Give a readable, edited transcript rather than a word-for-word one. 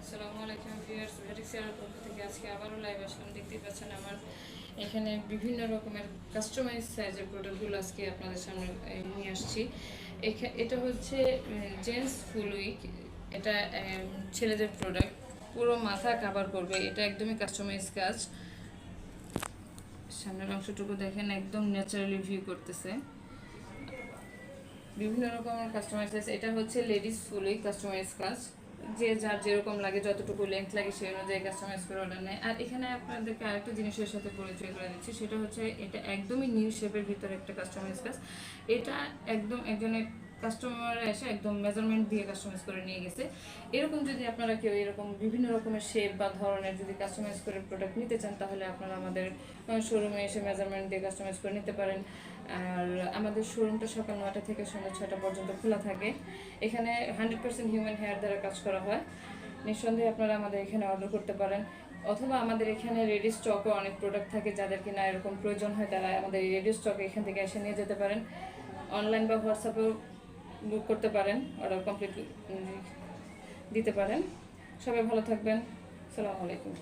আসসালামু আলাইকুম ভিউয়ার্স, ভেরিক্সের পক্ষ থেকে আজকে আবারও লাইভ আসলাম। দেখতেই পাচ্ছেন আমার এখানে বিভিন্ন রকমের কাস্টমাইজ সাইজের প্রোডাক্টগুলো আজকে আপনাদের সামনে নিয়ে আসছি। এটা হচ্ছে জেন্টস ফুল উইক। এটা ছেলেদের প্রোডাক্ট, পুরো মাথা কাভার করবে। এটা একদমই কাস্টমাইজ কাজ। সামনের অংশটুকু দেখেন, একদম ন্যাচারালি ভিউ করতেছে। বিভিন্ন রকমের কাস্টমাইজ সাইজ। এটা হচ্ছে লেডিস ফুল উইক কাস্টমাইজ কাজ। যে যার যেরকম লাগে, যতটুকু লেন্থ লাগে সেই অনুযায়ী কাস্টমাইজ করে অর্ডার নেয়। আর এখানে আপনাদেরকে আরেকটা জিনিসের সাথে পরিচয় করে দিচ্ছি, সেটা হচ্ছে এটা একদমই নিউ শেপের ভিতরে একটা কাস্টমাইজ কাজ। এটা একদম একজনের কাস্টমার এসে একদম মেজারমেন্ট দিয়ে কাস্টমাইজ করে নিয়ে গেছে। এরকম যদি আপনারা কেউ এরকম বিভিন্ন রকমের শেপ বা ধরনের যদি কাস্টমাইজ করে প্রোডাক্ট নিতে চান, তাহলে আপনারা আমাদের শোরুমে এসে মেজারমেন্ট দিয়ে কাস্টমাইজ করে নিতে পারেন। আর আমাদের শোরুমটা সকাল 9টা থেকে সন্ধ্যা 6টা পর্যন্ত খোলা থাকে। এখানে 100% হিউম্যান হেয়ার দ্বারা কাজ করা হয়। নিঃসন্দেহে আপনারা আমাদের এখানে অর্ডার করতে পারেন, অথবা আমাদের এখানে রেডি স্টকও অনেক প্রোডাক্ট থাকে। যাদের কিনা এরকম প্রয়োজন হয়, তারা আমাদের এই রেডি স্টক এখান থেকে এসে নিয়ে যেতে পারেন। অনলাইন বা হোয়াটসঅ্যাপেও বুক করতে পারেন, অর্ডার কমপ্লিট দিতে পারেন। সবাই ভালো থাকবেন। আসসালামু আলাইকুম।